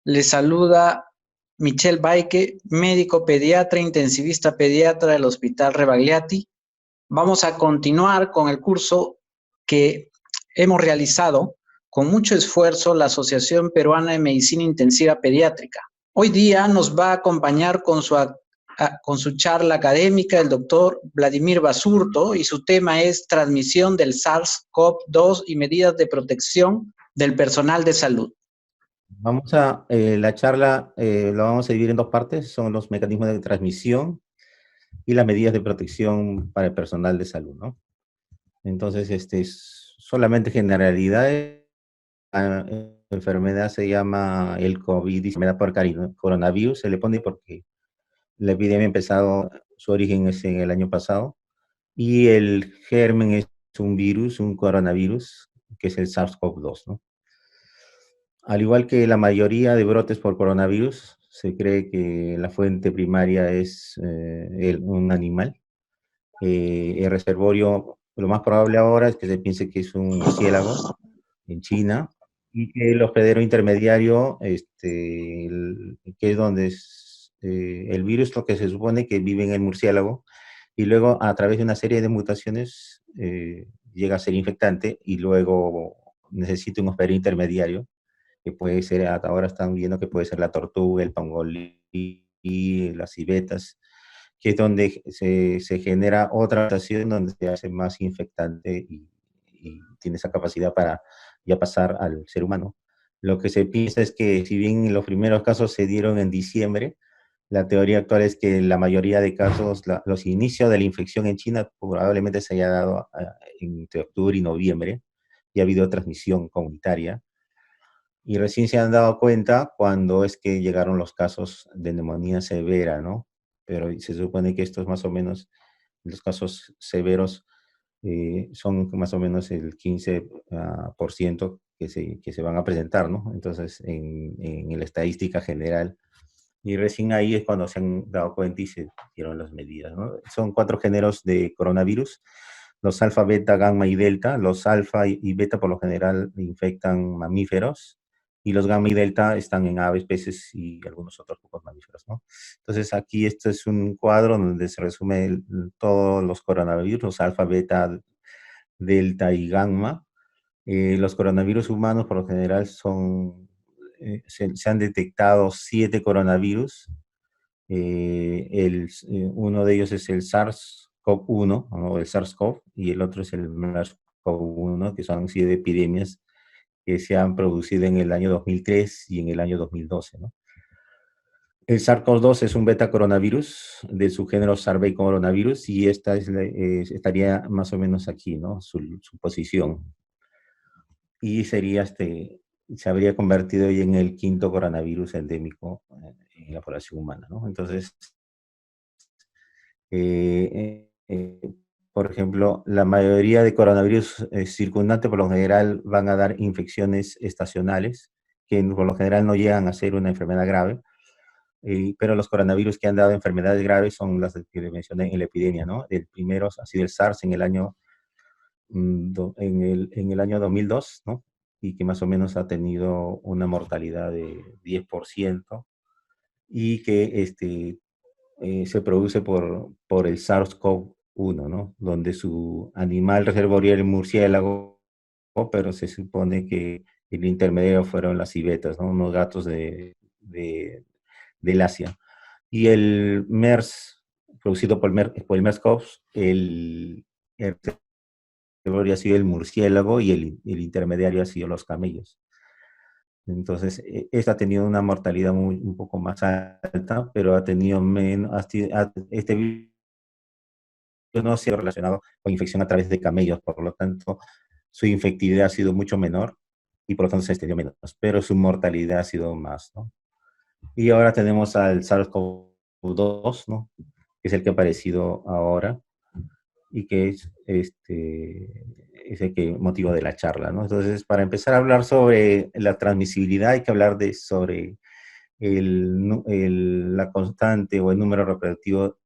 Le saluda Michelle Baike, médico pediatra, intensivista pediatra del Hospital Rebagliati. Vamos a continuar con el curso que hemos realizado con mucho esfuerzo la Asociación Peruana de Medicina Intensiva Pediátrica. Hoy día nos va a acompañar con su charla académica el doctor Vladimir Basurto y su tema es transmisión del SARS-CoV-2 y medidas de protección del personal de salud. La charla la vamos a dividir en dos partes, son los mecanismos de transmisión y las medidas de protección para el personal de salud, ¿no? Entonces, solamente generalidades. La enfermedad se llama el COVID-19 por coronavirus, se le pone porque la epidemia ha empezado, su origen es en el año pasado, y el germen es un virus, un coronavirus, que es el SARS-CoV-2, ¿no? Al igual que la mayoría de brotes por coronavirus, se cree que la fuente primaria es un animal. El reservorio, lo más probable ahora es que se piense que es un murciélago en China, y que el hospedero intermediario, que es donde el virus, lo que se supone que vive en el murciélago, y luego a través de una serie de mutaciones llega a ser infectante y luego necesita un hospedero intermediario que puede ser, hasta ahora están viendo que puede ser la tortuga, el pangolín, las civetas, que es donde se genera otra mutación donde se hace más infectante y tiene esa capacidad para ya pasar al ser humano. Lo que se piensa es que si bien los primeros casos se dieron en diciembre, la teoría actual es que la mayoría de casos, los inicios de la infección en China probablemente se haya dado entre octubre y noviembre, y ha habido transmisión comunitaria. Y recién se han dado cuenta cuando es que llegaron los casos de neumonía severa, ¿no? Pero se supone que estos más o menos, los casos severos, son más o menos el 15% que se van a presentar, ¿no? Entonces, en la estadística general. Y recién ahí es cuando se han dado cuenta y se dieron las medidas, ¿no? Son 4 géneros de coronavirus: los alfa, beta, gamma y delta. Los alfa y beta por lo general infectan mamíferos, y los gamma y delta están en aves, peces y algunos otros pocos mamíferos, ¿no? Entonces aquí este es un cuadro donde se resume todos los coronavirus, los alfa, beta, delta y gamma. Los coronavirus humanos por lo general se han detectado 7 coronavirus. Uno de ellos es el SARS-CoV-1, o el SARS-CoV, y el otro es el MERS-CoV-1, que son 7 epidemias que se han producido en el año 2003 y en el año 2012, ¿no? El SARS-CoV-2 es un beta coronavirus del subgénero SARS coronavirus, y esta estaría más o menos aquí, ¿no? Su posición. Y se habría convertido hoy en el quinto coronavirus endémico en la población humana, ¿no? Entonces, eh, eh, por ejemplo, la mayoría de coronavirus circundantes por lo general van a dar infecciones estacionales, que por lo general no llegan a ser una enfermedad grave, pero los coronavirus que han dado enfermedades graves son las que le mencioné en la epidemia, ¿no? El primero ha sido el SARS en el año, en el año 2002, ¿no? Y que más o menos ha tenido una mortalidad de 10%, y que se produce por el SARS-CoV-1, ¿no? Donde su animal reservorio era el murciélago, pero se supone que el intermediario fueron las civetas, ¿no? Unos gatos del Asia. Y el MERS, producido por el MERS-CoV, el reservorio ha sido el murciélago, y el intermediario ha sido los camellos. Entonces, esta ha tenido una mortalidad un poco más alta, pero ha tenido menos, este virus no ha sido relacionado con infección a través de camellos, por lo tanto, su infectividad ha sido mucho menor, y por lo tanto se extendió menos, pero su mortalidad ha sido más, ¿no? Y ahora tenemos al SARS-CoV-2, ¿no? Que es el que ha aparecido ahora, y que es el que motivo de la charla, ¿no? Entonces, para empezar a hablar sobre la transmisibilidad, hay que hablar sobre la constante o el número reproductivo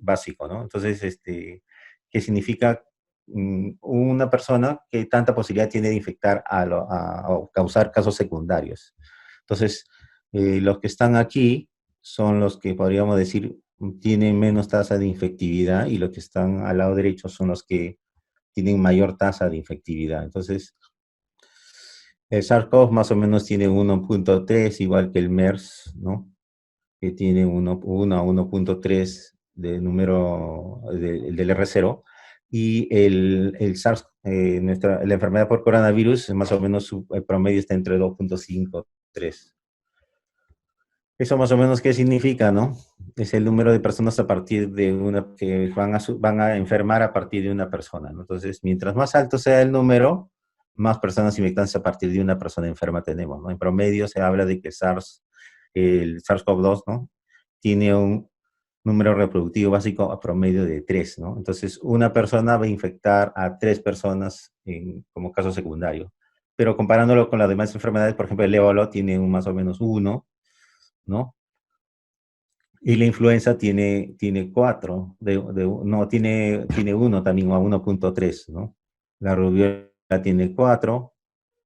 básico, ¿no? Entonces, ¿qué significa una persona que tanta posibilidad tiene de infectar o causar casos secundarios? Entonces, los que están aquí son los que podríamos decir tienen menos tasa de infectividad y los que están al lado derecho son los que tienen mayor tasa de infectividad. Entonces, el SARS-CoV más o menos tiene 1.3, igual que el MERS, ¿no? Que tiene 1 a 1.3 de número del R0. Y el SARS, la enfermedad por coronavirus, más o menos el promedio está entre 2.5 3. Eso más o menos qué significa, ¿no? Es el número de personas a partir de una que van a enfermar a partir de una persona, ¿no? Entonces, mientras más alto sea el número, más personas infectadas a partir de una persona enferma tenemos, ¿no? En promedio se habla de que el SARS-CoV-2, ¿no? Tiene un número reproductivo básico a promedio de 3, ¿no? Entonces, una persona va a infectar a 3 personas como caso secundario. Pero comparándolo con las demás enfermedades, por ejemplo, el ébola tiene más o menos 1, ¿no? Y la influenza tiene 4, no, tiene 1 también, a 1.3, ¿no? La rubiola tiene 4,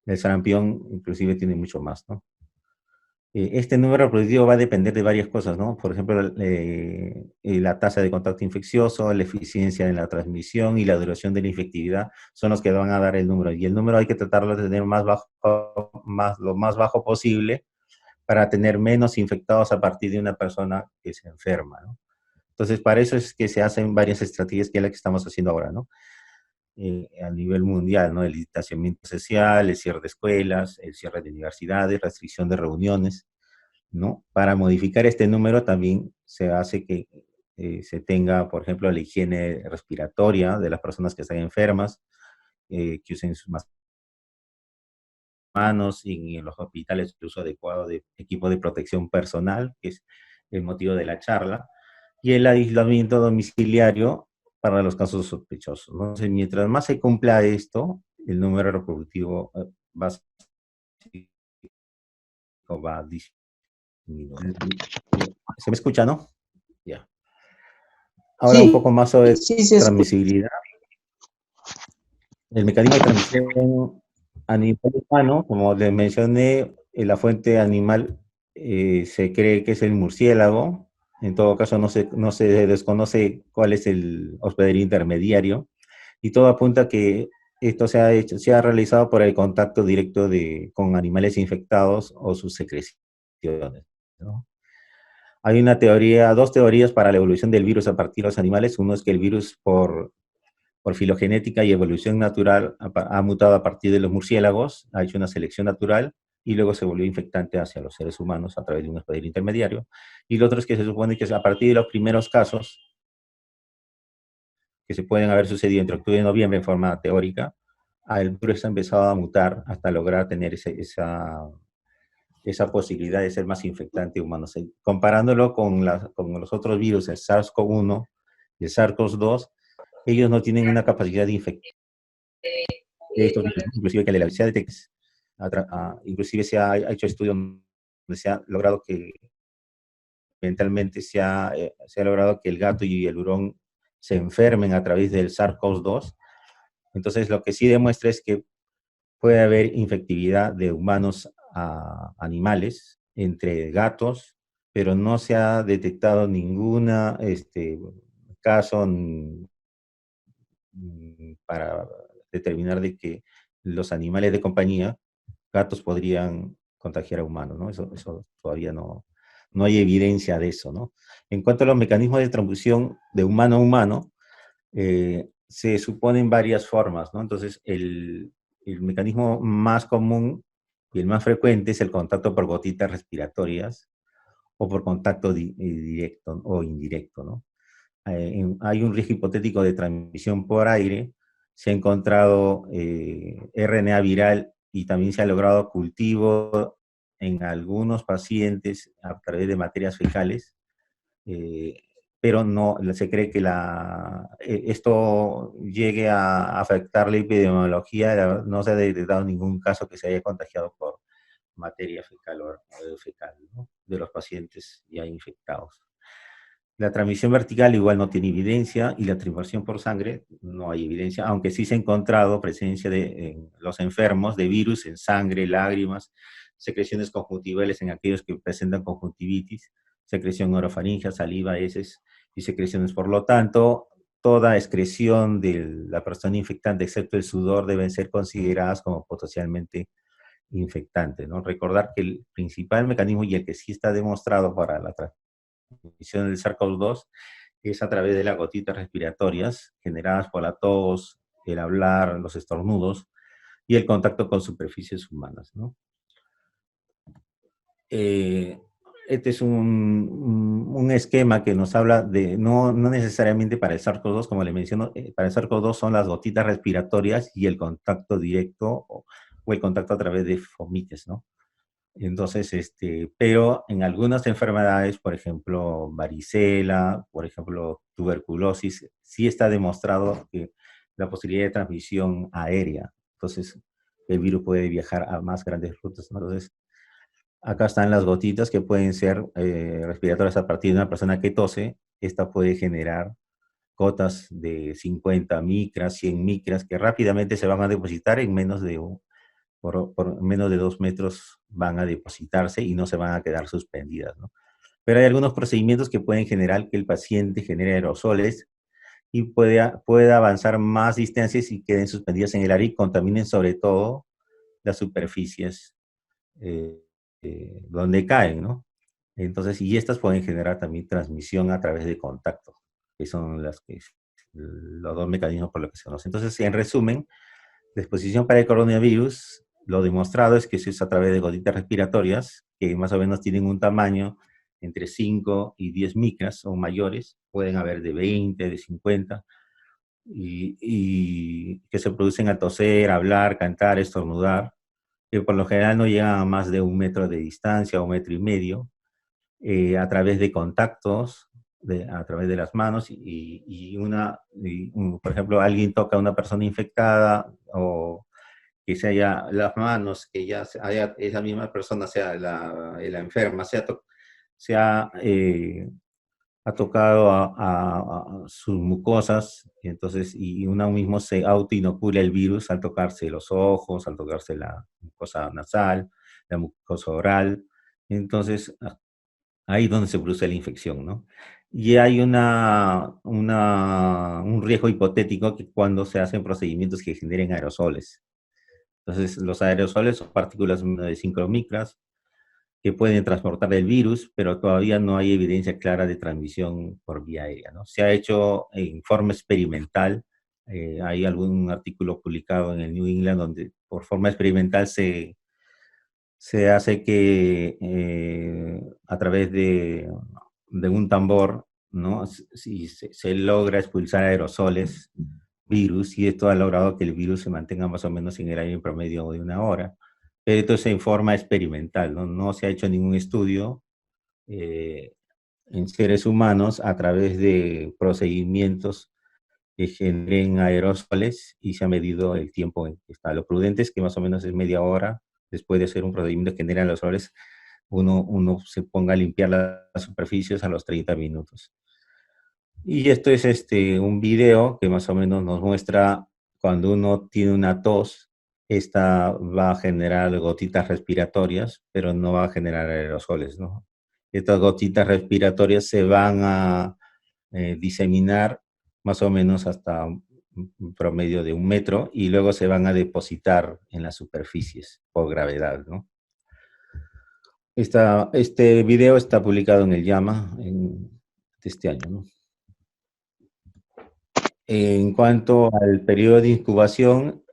el sarampión inclusive tiene mucho más, ¿no? Este número reproductivo va a depender de varias cosas, ¿no? Por ejemplo, la tasa de contacto infeccioso, la eficiencia en la transmisión y la duración de la infectividad son los que van a dar el número. Y el número hay que tratarlo de tener lo más bajo posible para tener menos infectados a partir de una persona que se enferma, ¿no? Entonces, para eso es que se hacen varias estrategias, que es la que estamos haciendo ahora, ¿no? A nivel mundial, ¿no? El distanciamiento social, el cierre de escuelas, el cierre de universidades, restricción de reuniones, ¿no? Para modificar este número también se hace que se tenga, por ejemplo, la higiene respiratoria de las personas que están enfermas, que usen sus manos y en los hospitales el uso adecuado de equipo de protección personal, que es el motivo de la charla, y el aislamiento domiciliario para los casos sospechosos, ¿no? Entonces, mientras más se cumpla esto, el número reproductivo va a disminuir. ¿Se me escucha, no? Ya. Ahora un poco Sí, más sobre sí se escucha. transmisibilidad. El mecanismo de transmisión a nivel humano, como les mencioné, la fuente animal se cree que es el murciélago. En todo caso, no se desconoce cuál es el hospedería intermediario. Y todo apunta a que esto se ha realizado por el contacto directo con animales infectados o sus secreciones, ¿no? Hay dos teorías para la evolución del virus a partir de los animales. Uno es que el virus por filogenética y evolución natural ha mutado a partir de los murciélagos, ha hecho una selección natural y luego se volvió infectante hacia los seres humanos a través de un hospedero intermediario. Y lo otro es que se supone que a partir de los primeros casos que se pueden haber sucedido entre octubre y noviembre en forma teórica, el virus ha empezado a mutar hasta lograr tener esa posibilidad de ser más infectante humano. Comparándolo con los otros virus, el SARS-CoV-1 y el SARS-CoV-2, ellos no tienen una capacidad de infectar de estos virus, ¿no? Inclusive que la velocidad de Tex, inclusive se ha hecho estudios donde se ha logrado que mentalmente se ha logrado que el gato y el hurón se enfermen a través del SARS-CoV-2. Entonces, lo que sí demuestra es que puede haber infectividad de humanos a animales entre gatos, pero no se ha detectado ningún caso para determinar de que los animales de compañía, gatos, podrían contagiar a humanos, ¿no? Eso todavía no hay evidencia de eso, ¿no? En cuanto a los mecanismos de transmisión de humano a humano, se suponen varias formas, ¿no? Entonces, el mecanismo más común y el más frecuente es el contacto por gotitas respiratorias o por contacto directo o indirecto, ¿no? Hay un riesgo hipotético de transmisión por aire, se ha encontrado RNA viral y también se ha logrado cultivo en algunos pacientes a través de materias fecales, eh, pero no se cree que esto llegue a afectar la epidemiología. No se ha detectado ningún caso que se haya contagiado por materia fecal o fecal, ¿no? De los pacientes ya infectados. La transmisión vertical igual no tiene evidencia y la transmisión por sangre no hay evidencia, aunque sí se ha encontrado presencia en los enfermos de virus en sangre, lágrimas, secreciones conjuntivales en aquellos que presentan conjuntivitis, secreción orofaringea, saliva, heces y secreciones. Por lo tanto, toda excreción de la persona infectante, excepto el sudor, deben ser consideradas como potencialmente infectantes, ¿no? Recordar que el principal mecanismo y el que sí está demostrado para la transmisión del SARS-CoV-2 es a través de las gotitas respiratorias generadas por la tos, el hablar, los estornudos y el contacto con superficies humanas, ¿no? Este es un esquema que nos habla de, no necesariamente para el SARS-CoV-2, como le menciono, para el SARS-CoV-2 son las gotitas respiratorias y el contacto directo o el contacto a través de fomites, ¿no? Entonces, pero en algunas enfermedades, por ejemplo, varicela, por ejemplo, tuberculosis, sí está demostrado que la posibilidad de transmisión aérea. Entonces, el virus puede viajar a más grandes rutas, ¿no? Entonces, acá están las gotitas que pueden ser respiratorias a partir de una persona que tose. Esta puede generar gotas de 50 micras, 100 micras, que rápidamente se van a depositar en menos de por menos de 2 metros van a depositarse y no se van a quedar suspendidas, ¿no? Pero hay algunos procedimientos que pueden generar que el paciente genere aerosoles y pueda avanzar más distancias y queden suspendidas en el aire y contaminen sobre todo las superficies eh, donde caen, ¿no? Entonces, y estas pueden generar también transmisión a través de contacto, que son los dos mecanismos por los que se conocen. Entonces, en resumen, la exposición para el coronavirus, lo demostrado es que se usa a través de gotitas respiratorias, que más o menos tienen un tamaño entre 5 y 10 micras o mayores, pueden haber de 20, de 50, y que se producen al toser, hablar, cantar, estornudar, que por lo general no llegan a más de 1 metro de distancia o 1,5 metros, a través de contactos, a través de las manos, por ejemplo, alguien toca a una persona infectada o que se haya las manos, que ya esa misma persona sea la enferma, ha tocado a sus mucosas, y entonces, y uno mismo se autoinocula el virus al tocarse los ojos, al tocarse la mucosa nasal, la mucosa oral. Entonces, ahí es donde se produce la infección, ¿no? Y hay un riesgo hipotético que cuando se hacen procedimientos que generen aerosoles. Entonces, los aerosoles son partículas de 5 micras que pueden transportar el virus, pero todavía no hay evidencia clara de transmisión por vía aérea, ¿no? Se ha hecho en forma experimental, hay algún artículo publicado en el New England donde por forma experimental se hace que a través de un tambor, ¿no? Si se logra expulsar aerosoles, virus, y esto ha logrado que el virus se mantenga más o menos en el aire en promedio de 1 hora. Pero esto es en forma experimental, ¿no? No se ha hecho ningún estudio eh, en seres humanos a través de procedimientos que generen aerosoles y se ha medido el tiempo en que está. Lo prudente es que más o menos es media hora después de hacer un procedimiento que genera aerosoles, uno se ponga a limpiar las superficies a los 30 minutos. Y esto es un video que más o menos nos muestra cuando uno tiene una tos, esta va a generar gotitas respiratorias, pero no va a generar aerosoles, ¿no? Estas gotitas respiratorias se van a diseminar más o menos hasta un promedio de 1 metro y luego se van a depositar en las superficies por gravedad, ¿no? Este video está publicado en el JAMA de este año, ¿no? En cuanto al periodo de incubación,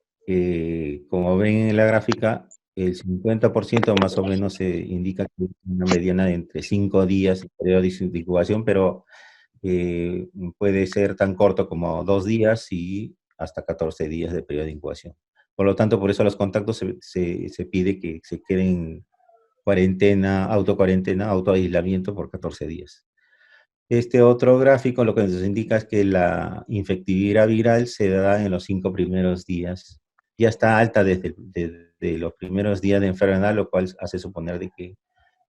como ven en la gráfica, el 50% más o menos se indica que es una mediana de entre 5 días el periodo de incubación, pero puede ser tan corto como 2 días y hasta 14 días de periodo de incubación. Por lo tanto, por eso a los contactos se pide que se queden cuarentena, autoaislamiento por 14 días. Este otro gráfico lo que nos indica es que la infectividad viral se da en los 5 primeros días. Ya está alta desde los primeros días de enfermedad, lo cual hace suponer de que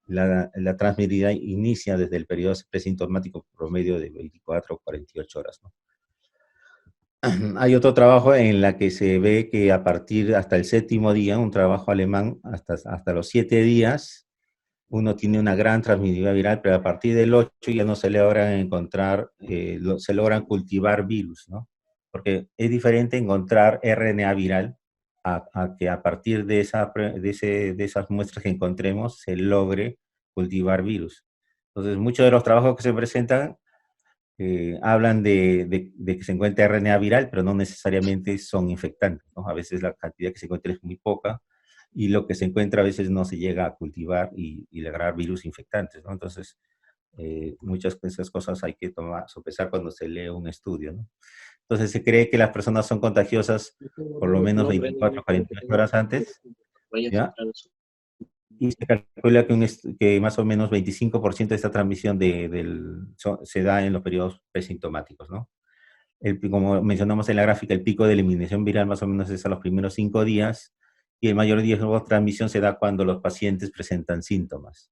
la transmisibilidad inicia desde el periodo presintomático promedio de 24 o 48 horas, ¿no? Hay otro trabajo en la que se ve que a partir hasta el séptimo día, un trabajo alemán, hasta los 7 días, uno tiene una gran transmisibilidad viral, pero a partir del 8 ya no se logran encontrar, se logran cultivar virus, ¿no? Porque es diferente encontrar RNA viral a que a partir de, de esas muestras que encontremos se logre cultivar virus. Entonces, muchos de los trabajos que se presentan hablan de que se encuentra RNA viral, pero no necesariamente son infectantes, ¿no? A veces la cantidad que se encuentra es muy poca y lo que se encuentra a veces no se llega a cultivar y lograr virus infectantes, ¿no? Entonces, muchas de esas cosas hay que sopesar cuando se lee un estudio, ¿no? Entonces, se cree que las personas son contagiosas por lo menos 24 o 48 horas antes, ¿ya? Y se calcula que, que más o menos 25% de esta transmisión se da en los periodos presintomáticos, ¿no? Como mencionamos en la gráfica, el pico de eliminación viral más o menos es a los primeros 5 días y el mayor riesgo de transmisión se da cuando los pacientes presentan síntomas.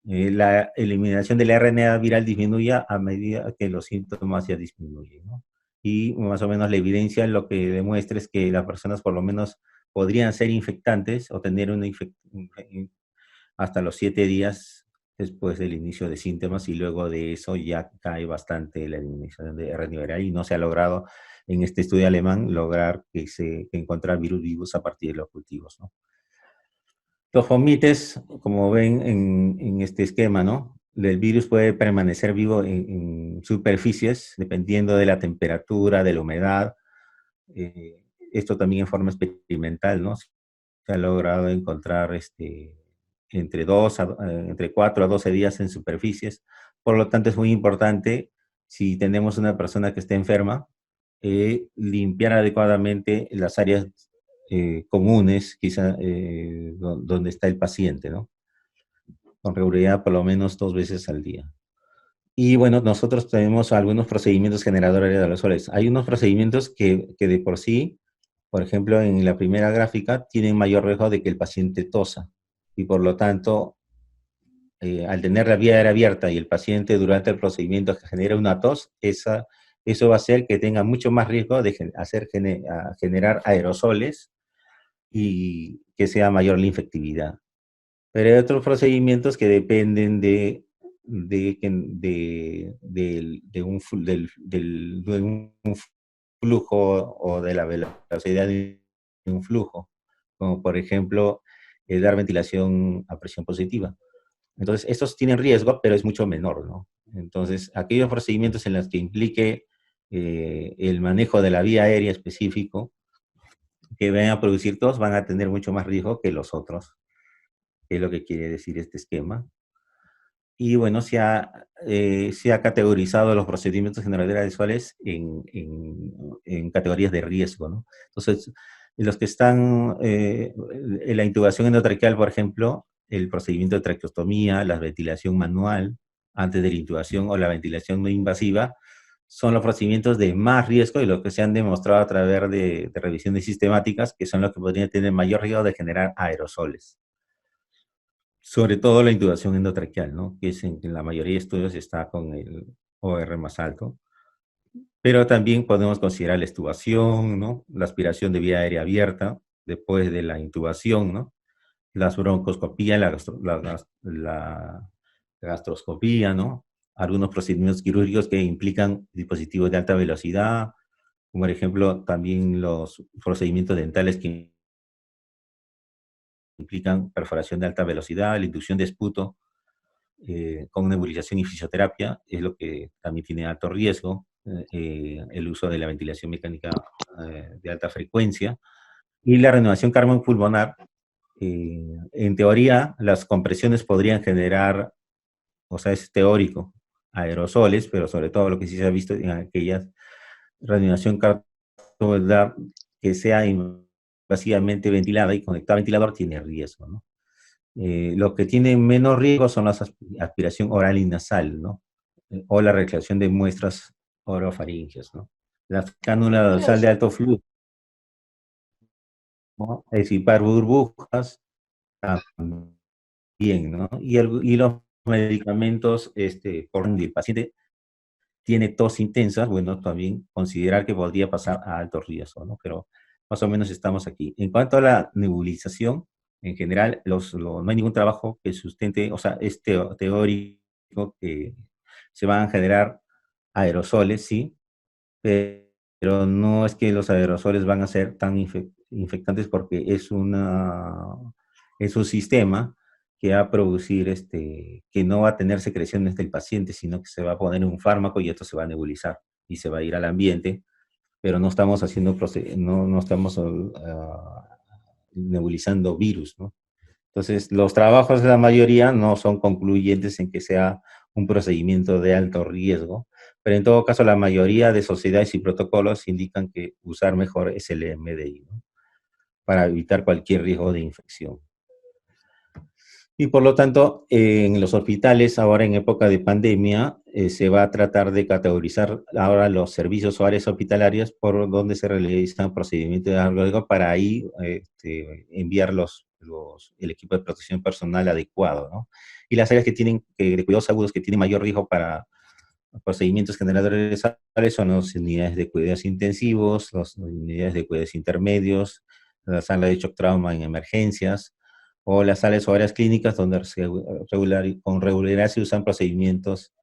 La eliminación del RNA viral disminuye a medida que los síntomas ya disminuyen, ¿no? Y más o menos la evidencia lo que demuestra es que las personas por lo menos podrían ser infectantes o tener una infección hasta los 7 días después del inicio de síntomas y luego de eso ya cae bastante la eliminación de RNA viral y no se ha logrado en este estudio alemán lograr que encontrar virus vivos a partir de los cultivos, ¿no? Los fomites, como ven en este esquema, ¿no? El virus puede permanecer vivo en superficies dependiendo de la temperatura, de la humedad. Esto también en forma experimental, ¿no? Se ha logrado encontrar entre 4 a 12 días en superficies. Por lo tanto, es muy importante, si tenemos una persona que esté enferma, limpiar adecuadamente las áreas comunes, quizá donde está el paciente, ¿no? Con regularidad por lo menos 2 veces al día. Y bueno, nosotros tenemos algunos procedimientos generadores de aerosoles. Hay unos procedimientos que de por sí, por ejemplo, en la primera gráfica, tienen mayor riesgo de que el paciente tosa. Y por lo tanto, al tener la vía aérea abierta y el paciente durante el procedimiento que genera una tos, eso va a hacer que tenga mucho más riesgo de generar aerosoles y que sea mayor la infectividad. Pero hay otros procedimientos que dependen de un flujo o de la velocidad de un flujo, como por ejemplo dar ventilación a presión positiva. Entonces, estos tienen riesgo, pero es mucho menor, ¿no? Entonces, aquellos procedimientos en los que implique el manejo de la vía aérea específico, que vayan a producir tos, van a tener mucho más riesgo que los otros, que es lo que quiere decir este esquema. Y bueno, se ha categorizado los procedimientos generadores visuales en categorías de riesgo, ¿no? Entonces, los que están en la intubación endotraqueal, por ejemplo, el procedimiento de traqueostomía, la ventilación manual antes de la intubación o la ventilación no invasiva, son los procedimientos de más riesgo y los que se han demostrado a través de revisiones sistemáticas, que son los que podrían tener mayor riesgo de generar aerosoles. Sobre todo la intubación endotraqueal, ¿no? Que es en la mayoría de estudios está con el OR más alto. Pero también podemos considerar la extubación, ¿no? La aspiración de vía aérea abierta después de la intubación, ¿no? Las broncoscopías, la gastroscopía, ¿no? Algunos procedimientos quirúrgicos que implican dispositivos de alta velocidad, como por ejemplo también los procedimientos dentales que implican perforación de alta velocidad, la inducción de esputo, con nebulización y fisioterapia, es lo que también tiene alto riesgo, el uso de la ventilación mecánica de alta frecuencia, y la renovación cardiopulmonar. En teoría, las compresiones podrían generar, o sea, es teórico, aerosoles, pero sobre todo lo que sí se ha visto en aquellas reanimación cardiovascular que sea invasivamente ventilada y conectada al ventilador tiene riesgo, ¿no? Lo que tiene menos riesgo son las aspiración oral y nasal, ¿no? O la recreación de muestras orofaringeas, ¿no? La cánula dorsal de alto flujo, ¿no? Exipar burbujas también, ¿no? Y los medicamentos por el paciente tiene tos intensa, bueno, también considerar que podría pasar a alto riesgo, ¿no? Pero más o menos estamos aquí. En cuanto a la nebulización, en general, no hay ningún trabajo que sustente, o sea, es teórico que se van a generar aerosoles, sí, pero no es que los aerosoles van a ser tan infectantes porque es un sistema que va a producir, que no va a tener secreciones del paciente, sino que se va a poner un fármaco y esto se va a nebulizar y se va a ir al ambiente, pero no estamos no estamos nebulizando virus, ¿no? Entonces, los trabajos de la mayoría no son concluyentes en que sea un procedimiento de alto riesgo, pero en todo caso la mayoría de sociedades y protocolos indican que usar mejor es el MDI, ¿no? Para evitar cualquier riesgo de infección. Y por lo tanto, en los hospitales, ahora en época de pandemia, se va a tratar de categorizar ahora los servicios o áreas hospitalarias por donde se realizan procedimientos de alto riesgo para ahí enviar el equipo de protección personal adecuado, ¿no? Y las áreas de cuidados agudos que tienen mayor riesgo para procedimientos generadores de sales son las unidades de cuidados intensivos, las unidades de cuidados intermedios, la sala de shock trauma en emergencias, o las salas o áreas clínicas donde con regularidad se usan procedimientos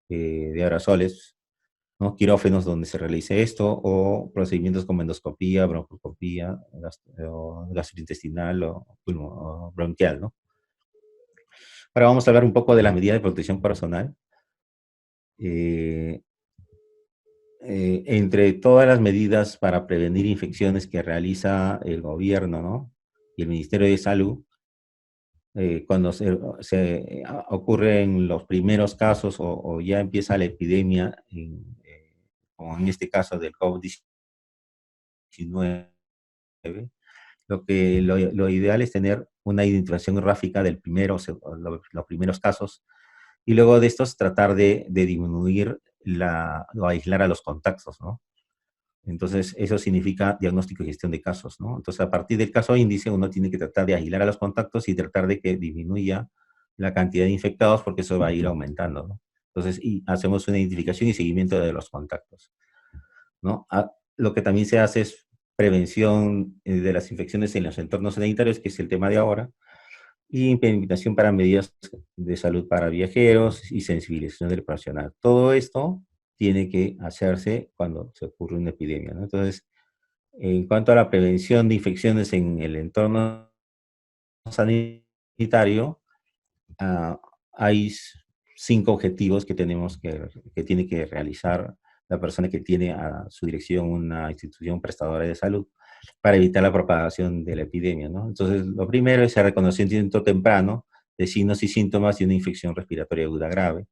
de aerosoles, ¿no? Quirófanos donde se realice esto, o procedimientos como endoscopía, broncoscopía, gastrointestinal o bronquial, ¿no? Ahora vamos a hablar un poco de las medidas de protección personal. Eh, Entre todas las medidas para prevenir infecciones que realiza el gobierno, ¿no? Y el Ministerio de Salud, cuando ocurren los primeros casos o ya empieza la epidemia, como en este caso del COVID-19, lo ideal es tener una identificación gráfica del los primeros casos y luego de estos tratar de disminuir o aislar a los contactos, ¿no? Entonces, eso significa diagnóstico y gestión de casos, ¿no? Entonces, a partir del caso índice, uno tiene que tratar de aislar a los contactos y tratar de que disminuya la cantidad de infectados porque eso va a ir aumentando, ¿no? Entonces, y hacemos una identificación y seguimiento de los contactos, ¿no? Lo que también se hace es prevención de las infecciones en los entornos sanitarios, que es el tema de ahora, y implementación para medidas de salud para viajeros y sensibilización del personal. Todo esto tiene que hacerse cuando se ocurre una epidemia, ¿no? Entonces, en cuanto a la prevención de infecciones en el entorno sanitario, ah, hay 5 objetivos que tiene que realizar la persona que tiene a su dirección una institución prestadora de salud para evitar la propagación de la epidemia, ¿no? Entonces, lo primero es el reconocimiento temprano de signos y síntomas de una infección respiratoria aguda grave,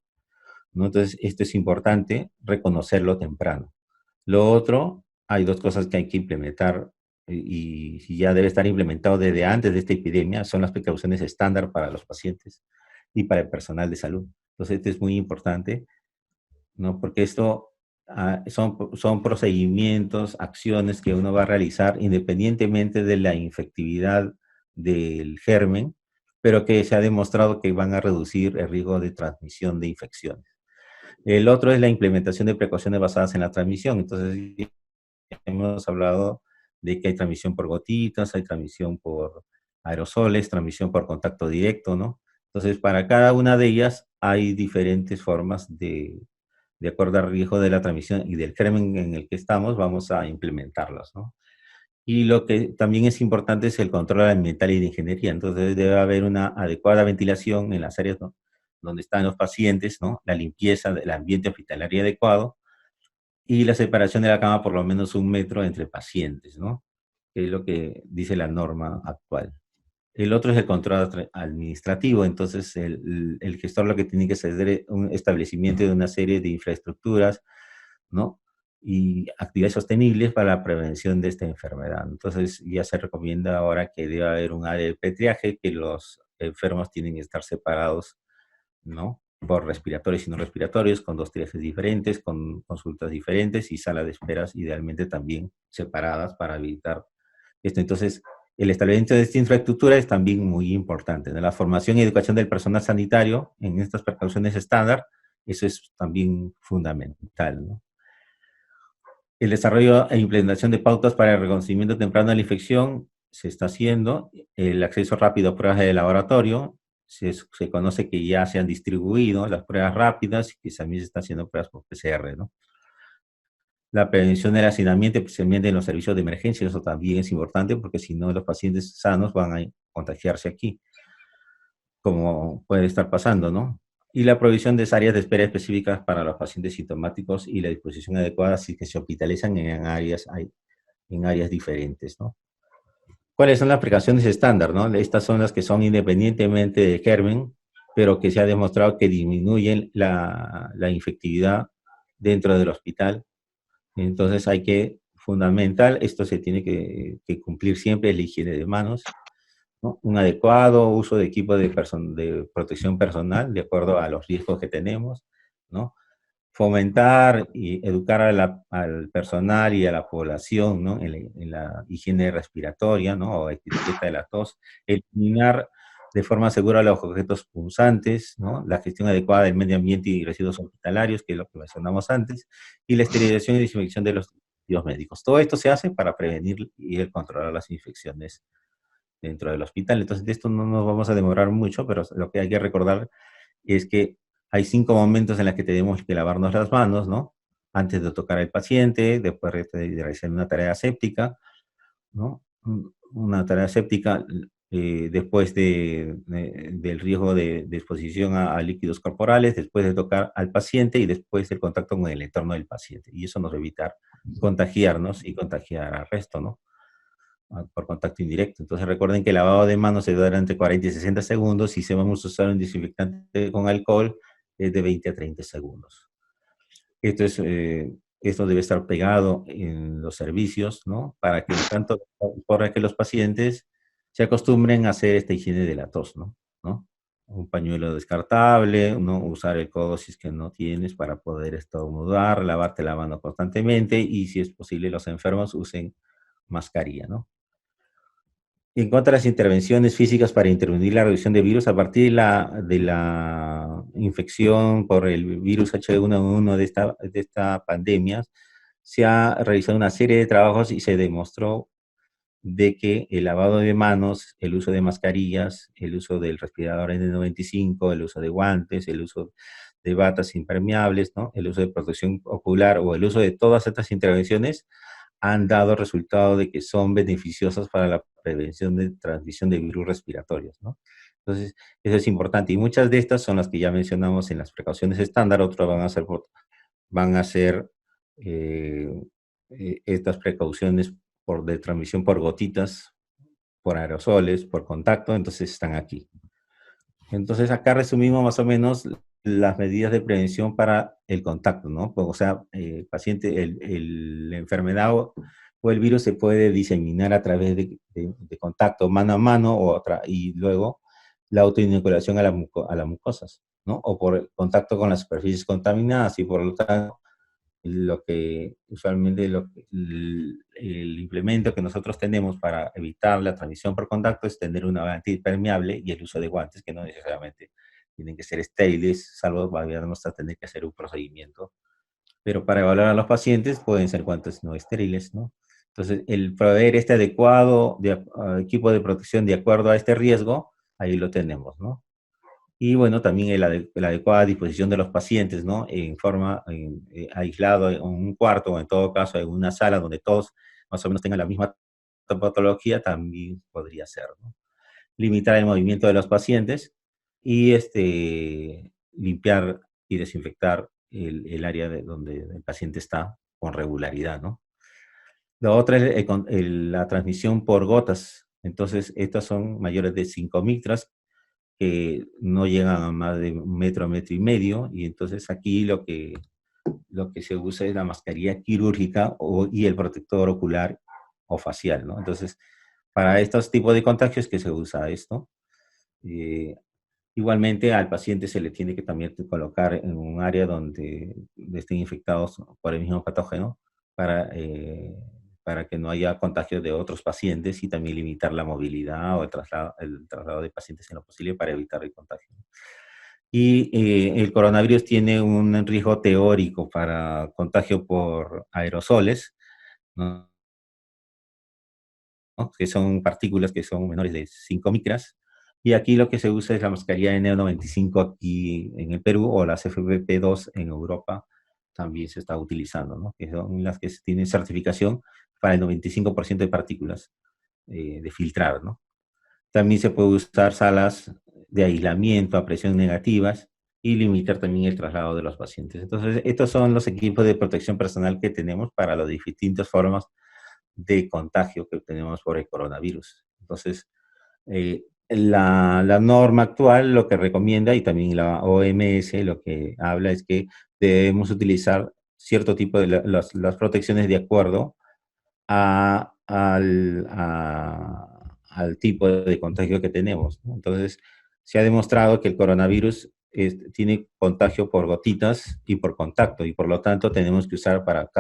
¿no? Entonces, esto es importante, reconocerlo temprano. Lo otro, hay 2 cosas que hay que implementar y ya debe estar implementado desde antes de esta epidemia, son las precauciones estándar para los pacientes y para el personal de salud. Entonces, esto es muy importante, ¿no? Porque esto son procedimientos, acciones que uno va a realizar independientemente de la infectividad del germen, pero que se ha demostrado que van a reducir el riesgo de transmisión de infecciones. El otro es la implementación de precauciones basadas en la transmisión. Entonces, hemos hablado de que hay transmisión por gotitas, hay transmisión por aerosoles, transmisión por contacto directo, ¿no? Entonces, para cada una de ellas hay diferentes formas de acuerdo al riesgo de la transmisión y del germen en el que estamos, vamos a implementarlos, ¿no? Y lo que también es importante es el control ambiental y de ingeniería. Entonces, debe haber una adecuada ventilación en las áreas, ¿no?, donde están los pacientes, ¿no? La limpieza del ambiente hospitalario adecuado y la separación de la cama por lo menos 1 metro entre pacientes, ¿no? Que es lo que dice la norma actual. El otro es el control administrativo, entonces el gestor lo que tiene que hacer es un establecimiento de una serie de infraestructuras, ¿no? Y actividades sostenibles para la prevención de esta enfermedad. Entonces ya se recomienda ahora que debe haber un área de petriaje, que los enfermos tienen que estar separados, ¿no? Por respiratorios y no respiratorios, con 2 triajes diferentes, con consultas diferentes y salas de esperas idealmente también separadas para evitar esto. Entonces, el establecimiento de esta infraestructura es también muy importante, ¿no? La formación y educación del personal sanitario en estas precauciones estándar Eso es también fundamental, ¿no? El desarrollo e implementación de pautas para el reconocimiento temprano de la infección se está haciendo. El acceso rápido a pruebas de laboratorio, se conoce que ya se han distribuido las pruebas rápidas y que también se están haciendo pruebas por PCR, ¿no? La prevención del hacinamiento, especialmente en los servicios de emergencia, eso también es importante porque si no los pacientes sanos van a contagiarse aquí, como puede estar pasando, ¿no? Y la provisión de áreas de espera específicas para los pacientes sintomáticos y la disposición adecuada si que se hospitalizan en áreas diferentes, ¿no? ¿Cuáles son las precauciones estándar, no? Estas son las que son independientemente de germen, pero que se ha demostrado que disminuyen la infectividad dentro del hospital. Entonces hay que, fundamental, esto se tiene que cumplir siempre, es la higiene de manos, ¿no? Un adecuado uso de equipo de protección personal, de acuerdo a los riesgos que tenemos, ¿no? Fomentar y educar al personal y a la población, ¿no? En la higiene respiratoria, ¿no? O etiqueta de la tos, eliminar de forma segura los objetos punzantes, ¿no? La gestión adecuada del medio ambiente y residuos hospitalarios, que es lo que mencionamos antes, y la esterilización y desinfección de los dispositivos médicos. Todo esto se hace para prevenir y controlar las infecciones dentro del hospital. Entonces, de esto no nos vamos a demorar mucho, pero lo que hay que recordar es que hay 5 momentos en los que tenemos que lavarnos las manos, ¿no? Antes de tocar al paciente, después de realizar una tarea séptica, ¿no? Una tarea séptica después del riesgo de exposición a líquidos corporales, después de tocar al paciente y después del contacto con el entorno del paciente. Y eso nos va a evitar contagiarnos y contagiar al resto, ¿no? Por contacto indirecto. Entonces recuerden que el lavado de manos se dura entre 40 y 60 segundos y si vamos a usar un desinfectante con alcohol es de 20 a 30 segundos. Esto debe estar pegado en los servicios, ¿no? Para que los pacientes se acostumbren a hacer esta higiene de la tos, ¿no? ¿No? Un pañuelo descartable, ¿no? Usar el codo si es que no tienes para poder estornudar, lavarte la mano constantemente y si es posible los enfermos usen mascarilla, ¿no? En cuanto a las intervenciones físicas para intervenir la reducción de virus, a partir de la infección por el virus H1N1 de esta pandemia, se ha realizado una serie de trabajos y se demostró de que el lavado de manos, el uso de mascarillas, el uso del respirador N95, el uso de guantes, el uso de batas impermeables, ¿no? El uso de protección ocular o el uso de todas estas intervenciones han dado resultado de que son beneficiosas para la prevención de transmisión de virus respiratorios, ¿no? Entonces, eso es importante. Y muchas de estas son las que ya mencionamos en las precauciones estándar, otras van a ser eh, estas precauciones de transmisión por gotitas, por aerosoles, por contacto, entonces están aquí. Entonces acá resumimos más o menos las medidas de prevención para el contacto, ¿no? O sea, el paciente, la enfermedad o el virus se puede diseminar a través de contacto mano a mano y luego la autoinoculación a las mucosas, ¿no? O por contacto con las superficies contaminadas y por lo tanto lo que usualmente el implemento que nosotros tenemos para evitar la transmisión por contacto es tener una guante impermeable y el uso de guantes que no necesariamente tienen que ser estériles, salvo vamos a tener que hacer un procedimiento. Pero para evaluar a los pacientes pueden ser guantes no estériles, ¿no? Entonces, el proveer este adecuado equipo de protección de acuerdo a este riesgo, ahí lo tenemos, ¿no? Y bueno, también la adecuada disposición de los pacientes, ¿no? En forma aislado en un cuarto o en todo caso en una sala donde todos más o menos tengan la misma patología, también podría ser, ¿no? Limitar el movimiento de los pacientes y limpiar y desinfectar el área donde el paciente está con regularidad, ¿no? La otra es la transmisión por gotas. Entonces, estas son mayores de 5 micras que no llegan a más de 1 metro y medio, y entonces aquí lo que se usa es la mascarilla quirúrgica y el protector ocular o facial, ¿no? Entonces, para estos tipos de contagios que se usa esto. Eh, Igualmente al paciente se le tiene que también colocar en un área donde estén infectados por el mismo patógeno para que no haya contagio de otros pacientes y también limitar la movilidad o el traslado de pacientes en lo posible para evitar el contagio. Y el coronavirus tiene un riesgo teórico para contagio por aerosoles, ¿no? Que son partículas que son menores de 5 micras. Y aquí lo que se usa es la mascarilla N95 aquí en el Perú, o las FFP2 en Europa también se está utilizando, ¿no? Que son las que tienen certificación para el 95% de partículas de filtrar, ¿no? También se puede usar salas de aislamiento a presión negativas y limitar también el traslado de los pacientes. Entonces, estos son los equipos de protección personal que tenemos para las distintas formas de contagio que tenemos por el coronavirus. Entonces, la norma actual lo que recomienda, y también la OMS lo que habla, es que debemos utilizar cierto tipo de las protecciones de acuerdo al tipo de contagio que tenemos, ¿no? Entonces, se ha demostrado que el coronavirus tiene contagio por gotitas y por contacto, y por lo tanto tenemos que usar para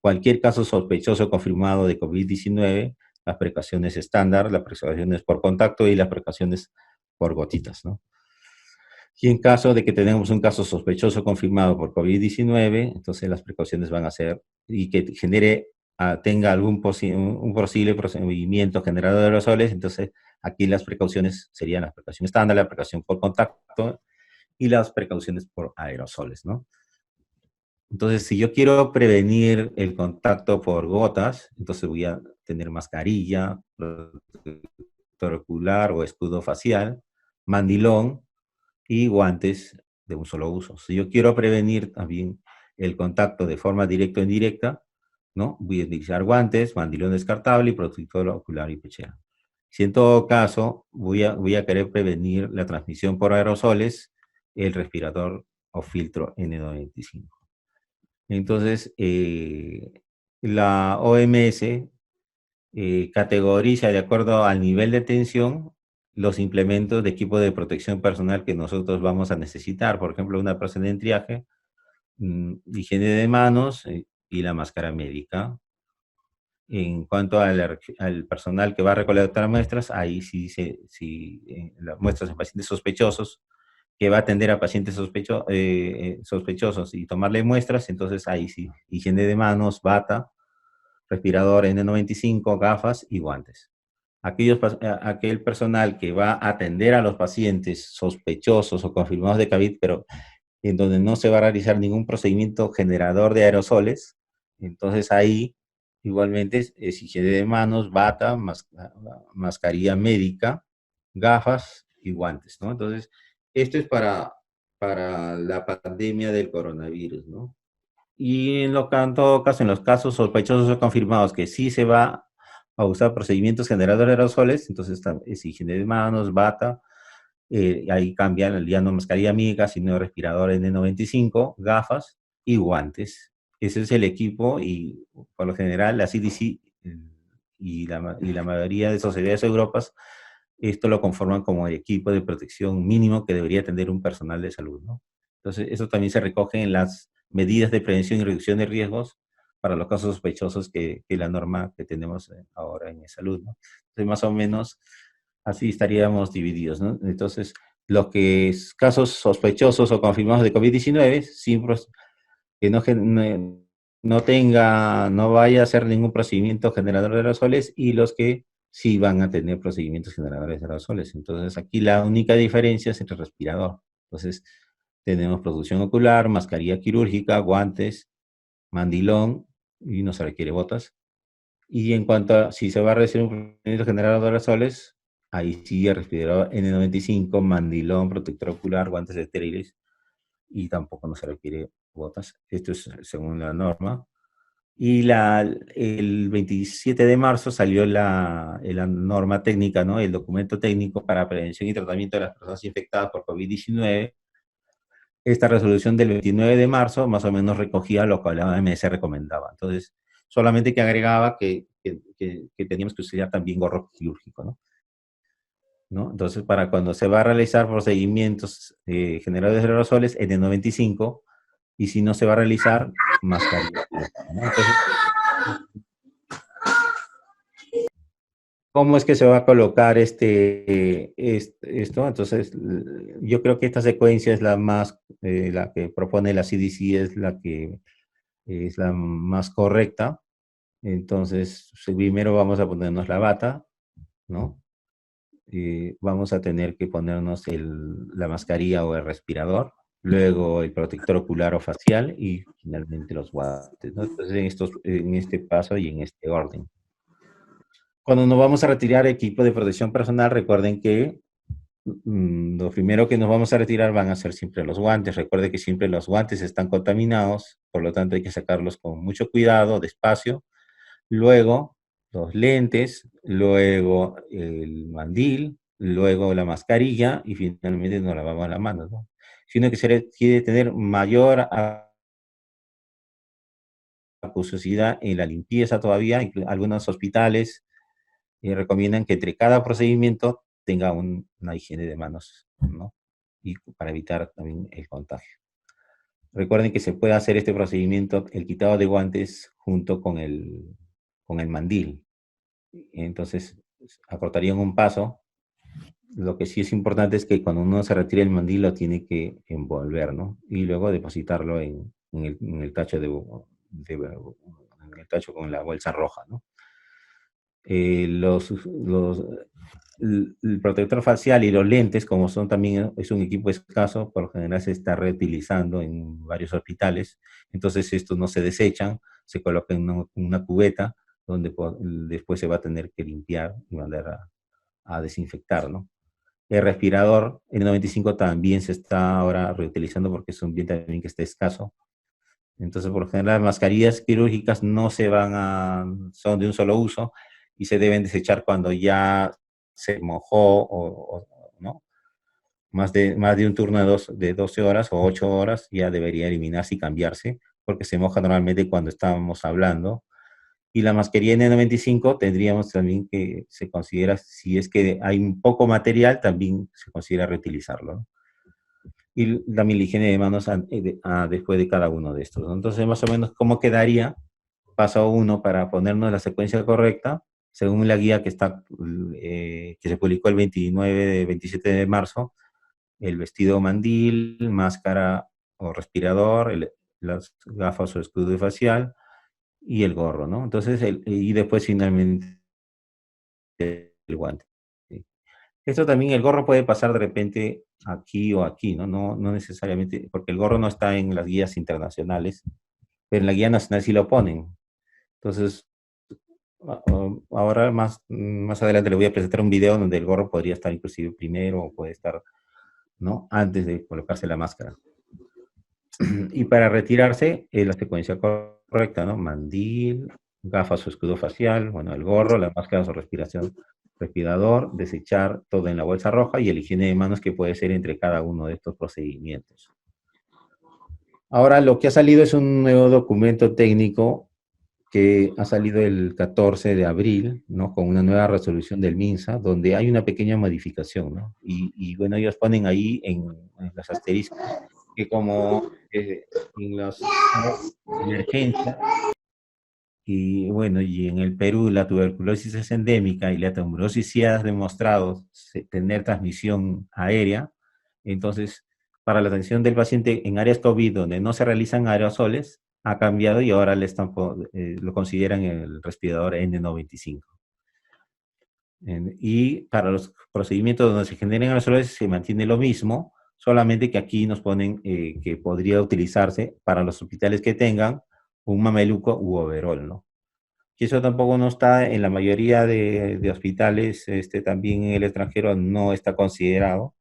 cualquier caso sospechoso confirmado de COVID-19, las precauciones estándar, las precauciones por contacto y las precauciones por gotitas, ¿no? Y en caso de que tenemos un caso sospechoso confirmado por COVID-19, entonces las precauciones van a ser y que tenga un posible procedimiento generador de aerosoles, entonces aquí las precauciones serían la precaución estándar, la precaución por contacto y las precauciones por aerosoles, ¿no? Entonces, si yo quiero prevenir el contacto por gotas, entonces voy a tener mascarilla, protector ocular o escudo facial, mandilón, y guantes de un solo uso. Si yo quiero prevenir también el contacto de forma directa o indirecta, ¿no? Voy a utilizar guantes, mandilón descartable y protector ocular y pechera. Si en todo caso voy a querer prevenir la transmisión por aerosoles, el respirador o filtro N95. Entonces, la OMS categoriza de acuerdo al nivel de tensión los implementos de equipo de protección personal que nosotros vamos a necesitar. Por ejemplo, una persona en triaje, higiene de manos y la máscara médica. En cuanto al personal que va a recolectar muestras, ahí sí, las muestras en pacientes sospechosos, que va a atender a pacientes sospechosos y tomarle muestras, entonces ahí sí, higiene de manos, bata, respirador N95, gafas y guantes. Aquel personal que va a atender a los pacientes sospechosos o confirmados de COVID, pero en donde no se va a realizar ningún procedimiento generador de aerosoles, entonces ahí igualmente es higiene de manos, bata, mascarilla médica, gafas y guantes, ¿no? Entonces, esto es para la pandemia del coronavirus, ¿no? Y en todo caso, en los casos sospechosos o confirmados que sí se va a usar procedimientos generadores de aerosoles, entonces es higiene de manos, bata, ahí cambian ya no mascarilla amiga, sino respirador N95, gafas y guantes. Ese es el equipo y por lo general la CDC y la mayoría de sociedades europeas esto lo conforman como el equipo de protección mínimo que debería tener un personal de salud, ¿no? Entonces, eso también se recoge en las medidas de prevención y reducción de riesgos para los casos sospechosos que la norma que tenemos ahora en salud, ¿no? Entonces, más o menos así estaríamos divididos, ¿no? Entonces, los que es casos sospechosos o confirmados de COVID-19, que no vaya a hacer ningún procedimiento generador de aerosoles, y los que sí van a tener procedimientos generadores de aerosoles. Entonces, aquí la única diferencia es entre respirador. Entonces, tenemos producción ocular, mascarilla quirúrgica, guantes, mandilón, y no se requiere botas. Y en cuanto a si se va a realizar un procedimiento generador de aerosoles, ahí sí el respirador N95, mandilón, protector ocular, guantes estériles, y tampoco no se requiere botas. Esto es según la norma. Y el 27 de marzo salió la norma técnica, ¿no? El documento técnico para prevención y tratamiento de las personas infectadas por COVID-19. Esta resolución del 29 de marzo más o menos recogía lo que la OMS recomendaba. Entonces, solamente que agregaba que teníamos que usar también gorro quirúrgico, ¿no? ¿No? Entonces, para cuando se va a realizar procedimientos generadores de aerosoles, N95, y si no se va a realizar, mascarilla, ¿no? Entonces, ¿Cómo es que se va a colocar esto? Entonces, yo creo que esta secuencia es la que propone la CDC, es la que es la más correcta. Entonces, primero vamos a ponernos la bata, ¿no? Vamos a tener que ponernos la mascarilla o el respirador, luego el protector ocular o facial y finalmente los guantes, ¿no? Entonces, en este paso y en este orden. Cuando nos vamos a retirar equipo de protección personal, recuerden que lo primero que nos vamos a retirar van a ser siempre los guantes. Recuerde que siempre los guantes están contaminados, por lo tanto hay que sacarlos con mucho cuidado, despacio. Luego los lentes, luego el mandil, luego la mascarilla y finalmente nos lavamos las manos, ¿no? Si uno quiere tener mayor acuciosidad en la limpieza todavía, algunos hospitales recomiendan que entre cada procedimiento tenga una higiene de manos, ¿no? Y para evitar también el contagio. Recuerden que se puede hacer este procedimiento, el quitado de guantes, junto con el mandil. Entonces, acortarían un paso. Lo que sí es importante es que cuando uno se retire el mandil lo tiene que envolver, ¿no? Y luego depositarlo en el tacho en el tacho con la bolsa roja, ¿no? El protector facial y los lentes, como son también, es un equipo escaso, por lo general se está reutilizando en varios hospitales, entonces estos no se desechan, se colocan en una cubeta donde después se va a tener que limpiar y mandar a desinfectar, ¿no? El respirador N95 también se está ahora reutilizando porque es un bien también que está escaso. Entonces, por lo general, las mascarillas quirúrgicas no son de un solo uso y se deben desechar cuando ya se mojó ¿no? Más de un turno de 12 horas o 8 horas ya debería eliminarse y cambiarse porque se moja normalmente cuando estábamos hablando. Y la mascarilla N95 tendríamos también que se considera, si es que hay un poco material, también se considera reutilizarlo, ¿no? Y también la higiene de manos después de cada uno de estos, ¿no? Entonces, más o menos, ¿cómo quedaría? Paso uno para ponernos la secuencia correcta, según la guía que se publicó el 27 de marzo, el vestido mandil, máscara o respirador, las gafas o escudo facial y el gorro, ¿no? Entonces, y después finalmente el guante. ¿Sí? Esto también, el gorro puede pasar de repente aquí o aquí, ¿no? No necesariamente, porque el gorro no está en las guías internacionales, pero en la guía nacional sí lo ponen. Entonces, ahora más adelante le voy a presentar un video donde el gorro podría estar inclusive primero o puede estar, ¿no? Antes de colocarse la máscara. Y para retirarse, la secuencia correcta, ¿no? Mandil, gafas o escudo facial, bueno, el gorro, la máscara o respirador, desechar todo en la bolsa roja y el higiene de manos que puede ser entre cada uno de estos procedimientos. Ahora lo que ha salido es un nuevo documento técnico que ha salido el 14 de abril, ¿no? Con una nueva resolución del MINSA, donde hay una pequeña modificación, ¿no? Bueno, ellos ponen ahí en los asteriscos que como en las emergencias, y bueno, y en el Perú la tuberculosis es endémica y la tuberculosis sí ha demostrado tener transmisión aérea, entonces para la atención del paciente en áreas COVID donde no se realizan aerosoles, ha cambiado y ahora lo consideran el respirador N95. Y para los procedimientos donde se generen aerosoles se mantiene lo mismo, solamente que aquí nos ponen que podría utilizarse para los hospitales que tengan un mameluco u overol, ¿no? Y eso tampoco no está en la mayoría de hospitales, también en el extranjero no está considerado,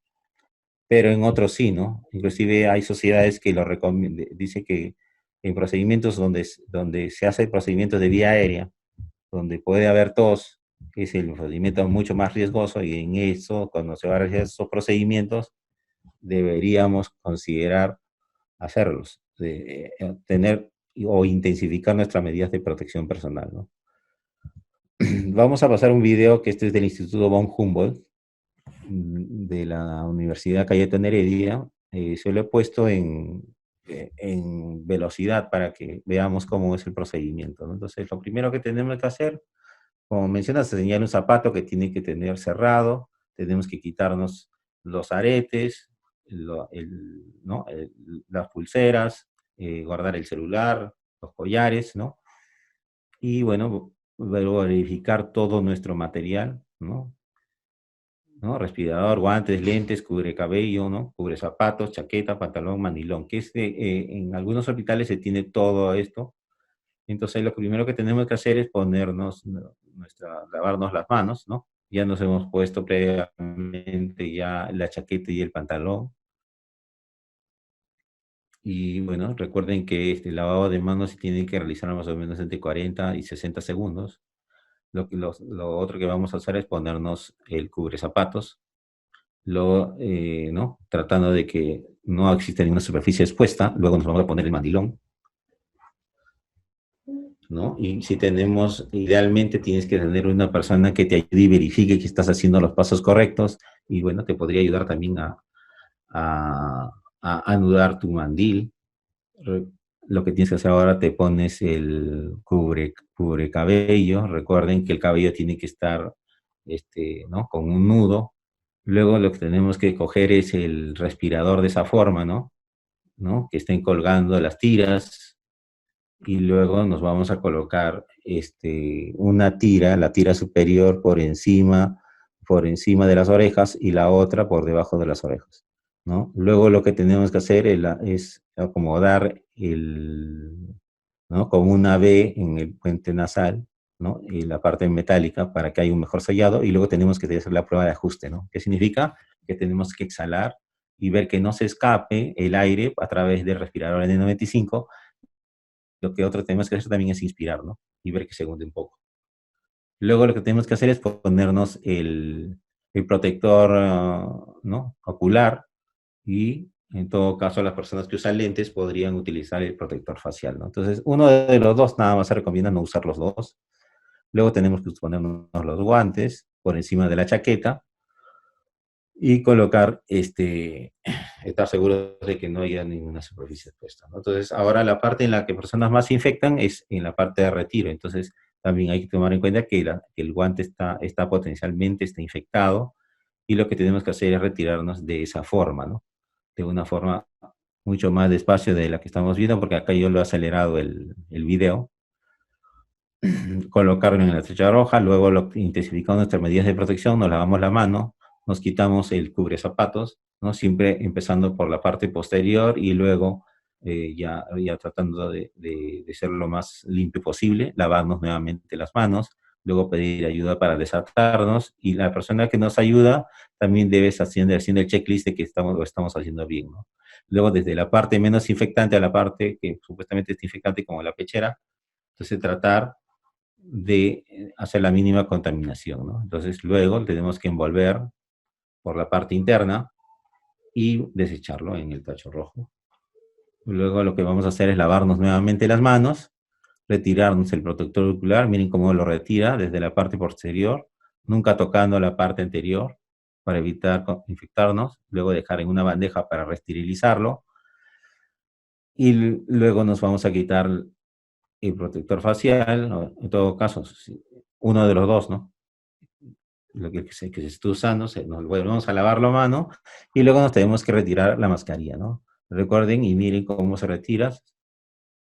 pero en otros sí, ¿no? Inclusive hay sociedades que lo recomiendan, dice que en procedimientos donde se hace procedimientos de vía aérea, donde puede haber tos, que es el procedimiento mucho más riesgoso, y en eso, cuando se van a realizar esos procedimientos, deberíamos considerar hacerlos, tener o intensificar nuestras medidas de protección personal, ¿no? Vamos a pasar un video que este es del Instituto von Humboldt, de la Universidad Cayetano Heredia. Se lo he puesto en velocidad para que veamos cómo es el procedimiento, ¿no? Entonces, lo primero que tenemos que hacer Como mencionas, se señala un zapato que tiene que tener cerrado, tenemos que quitarnos los aretes, ¿no? Las pulseras, guardar el celular, los collares, ¿no? Y bueno, luego verificar todo nuestro material, ¿no? ¿No? Respirador, guantes, lentes, cubre cabello, ¿no? Cubre zapatos, chaqueta, pantalón, manilón, que en algunos hospitales se tiene todo esto. Entonces lo primero que tenemos que hacer es ponernos, lavarnos las manos, ¿no? Ya nos hemos puesto previamente ya la chaqueta y el pantalón. Y bueno, recuerden que este lavado de manos se tiene que realizar más o menos entre 40 y 60 segundos. Lo otro que vamos a hacer es ponernos el cubre zapatos, ¿no? Tratando de que no exista ninguna superficie expuesta. Luego nos vamos a poner el mandilón, ¿no? Y si tenemos, idealmente tienes que tener una persona que te ayude y verifique que estás haciendo los pasos correctos. Y bueno, te podría ayudar también a, a anudar tu mandil. Lo que tienes que hacer ahora, te pones el cubre cabello. Recuerden que el cabello tiene que estar, ¿no? Con un nudo. Luego lo que tenemos que coger es el respirador de esa forma, ¿no? ¿No? Que estén colgando las tiras, y luego nos vamos a colocar una tira, la tira superior por encima de las orejas y la otra por debajo de las orejas, ¿no? Luego lo que tenemos que hacer es acomodar ¿no? Con una V en el puente nasal, ¿no? Y la parte metálica para que haya un mejor sellado, y luego tenemos que hacer la prueba de ajuste, ¿no? ¿Qué significa? Que tenemos que exhalar y ver que no se escape el aire a través del respirador N95. Lo que otro tenemos que hacer también es inspirar, ¿no? Y ver que se hunde un poco. Luego lo que tenemos que hacer es ponernos el protector, ¿no? Ocular, y en todo caso las personas que usan lentes podrían utilizar el protector facial, ¿no? Entonces, uno de los dos, nada más se recomienda no usar los dos. Luego tenemos que ponernos los guantes por encima de la chaqueta y colocar, estar seguros de que no haya ninguna superficie expuesta, ¿no? Entonces, ahora la parte en la que personas más se infectan es en la parte de retiro. Entonces, también hay que tomar en cuenta que el guante está potencialmente está infectado, y lo que tenemos que hacer es retirarnos de esa forma, ¿no? De una forma mucho más despacio de la que estamos viendo, porque acá yo lo he acelerado el video. Colocarlo en la estrella roja, luego intensificamos nuestras medidas de protección, nos lavamos la mano, nos quitamos el cubre zapatos, ¿no? Siempre empezando por la parte posterior y luego ya tratando de ser lo más limpio posible, lavarnos nuevamente las manos, luego pedir ayuda para desatarnos, y la persona que nos ayuda también debe estar haciendo el checklist de que lo estamos haciendo bien, ¿no? Luego, desde la parte menos infectante a la parte que supuestamente es infectante, como la pechera, entonces tratar de hacer la mínima contaminación, ¿no? Entonces luego tenemos que envolver por la parte interna y desecharlo en el tacho rojo. Luego lo que vamos a hacer es lavarnos nuevamente las manos, retirarnos el protector ocular, miren cómo lo retira desde la parte posterior, nunca tocando la parte anterior para evitar infectarnos, luego dejar en una bandeja para resterilizarlo, y luego nos vamos a quitar el protector facial, ¿no? En todo caso, uno de los dos, ¿no? Lo que se está usando, nos volvemos a lavar la mano, y luego nos tenemos que retirar la mascarilla, ¿no? Recuerden y miren cómo se retira,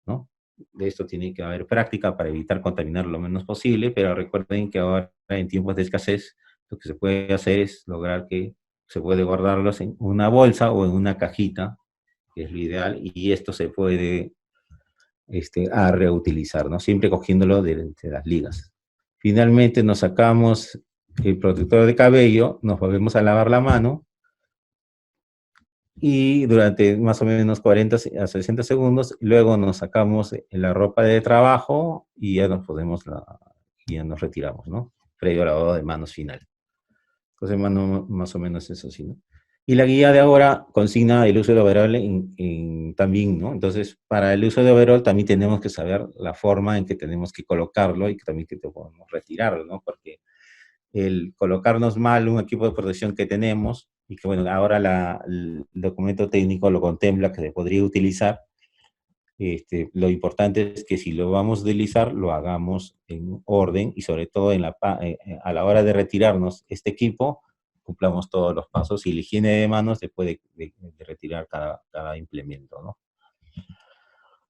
¿no? De esto tiene que haber práctica para evitar contaminar lo menos posible, pero recuerden que ahora en tiempos de escasez lo que se puede hacer es lograr que se puede guardarlos en una bolsa o en una cajita, que es lo ideal, y esto se puede a reutilizar, ¿no? Siempre cogiéndolo de las ligas. Finalmente nos sacamos el protector de cabello, nos volvemos a lavar la mano, y durante más o menos 40 a 60 segundos, luego nos sacamos la ropa de trabajo y ya ya nos retiramos, ¿no? Previo al lavado de manos final. Entonces, más o menos eso sí, ¿no? Y la guía de ahora consigna el uso del overol también, ¿no? Entonces, para el uso de overol también tenemos que saber la forma en que tenemos que colocarlo, y que también que podemos retirarlo, ¿no? Porque el colocarnos mal un equipo de protección que tenemos, y que bueno, ahora el documento técnico lo contempla, que se podría utilizar, Lo importante es que si lo vamos a utilizar, lo hagamos en orden y sobre todo a la hora de retirarnos este equipo, cumplamos todos los pasos y la higiene de manos después de retirar cada implemento, ¿no?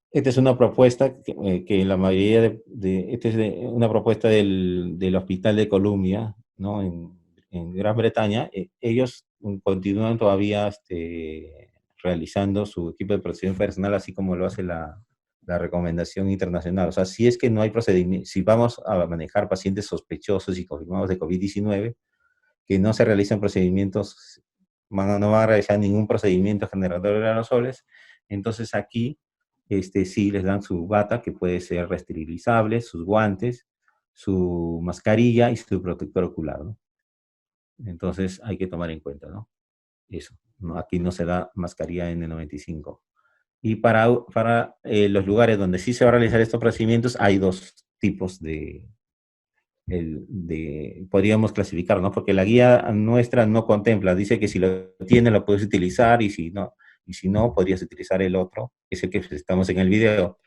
Esta es una propuesta que la mayoría esta es una propuesta del Hospital de Columbia, ¿no? En Gran Bretaña. Ellos continúan todavía realizando su equipo de protección personal, así como lo hace la recomendación internacional. O sea, si es que no hay procedimiento, si vamos a manejar pacientes sospechosos y confirmados de COVID-19, que no se realicen procedimientos, no van a realizar ningún procedimiento generador de aerosoles, entonces aquí sí les dan su bata, que puede ser reesterilizable, sus guantes, su mascarilla y su protector ocular, ¿no? Entonces hay que tomar en cuenta, ¿no? Eso, ¿no? Aquí no se da mascarilla N95. Y para los lugares donde sí se va a realizar estos procedimientos, hay dos tipos podríamos clasificar, ¿no? Porque la guía nuestra no contempla, dice que si lo tienes lo puedes utilizar y si no, podrías utilizar el otro, ese que estamos en el video.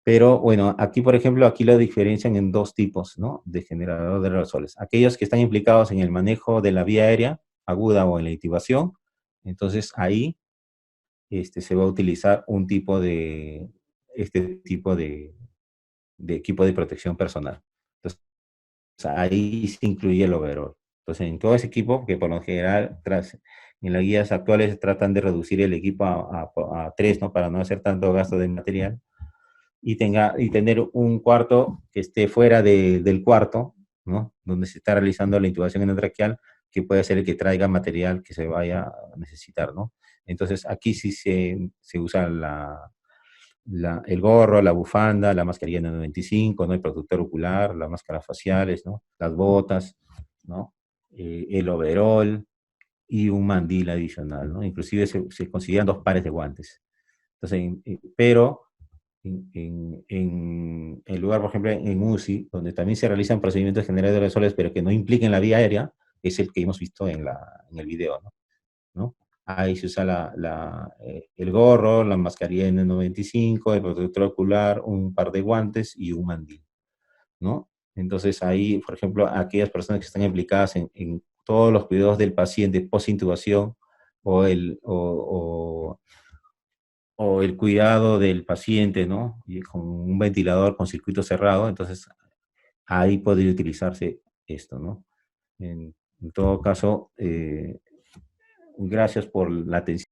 Pero bueno, aquí por ejemplo, aquí lo diferencian en dos tipos, ¿no? De generador de aerosoles. Aquellos que están implicados en el manejo de la vía aérea aguda o en la intubación, entonces ahí se va a utilizar este tipo de equipo de protección personal. Entonces, sea, ahí se incluye el overall. Entonces, en todo ese equipo, que por lo general, en las guías actuales tratan de reducir el equipo a tres, ¿no? Para no hacer tanto gasto de material. Y tener un cuarto que esté fuera del cuarto, ¿no? Donde se está realizando la intubación endotraqueal, que puede ser el que traiga material que se vaya a necesitar, ¿no? Entonces, aquí sí se usa el gorro, la bufanda, la mascarilla N95, ¿no? El protector ocular, las máscaras faciales, ¿no? Las botas, ¿no? El overol y un mandil adicional, ¿no? Inclusive se consideran dos pares de guantes. Entonces, pero en el lugar, por ejemplo, en UCI, donde también se realizan procedimientos generales de aerosoles, pero que no impliquen la vía aérea, es el que hemos visto en el video, ¿no? ¿No? Ahí se usa el gorro, la mascarilla N95, el protector ocular, un par de guantes y un mandil, ¿no? Entonces ahí, por ejemplo, aquellas personas que están implicadas en todos los cuidados del paciente post-intubación o o el cuidado del paciente, ¿no? Y con un ventilador con circuito cerrado, entonces ahí podría utilizarse esto, ¿no? En todo caso, gracias por la atención.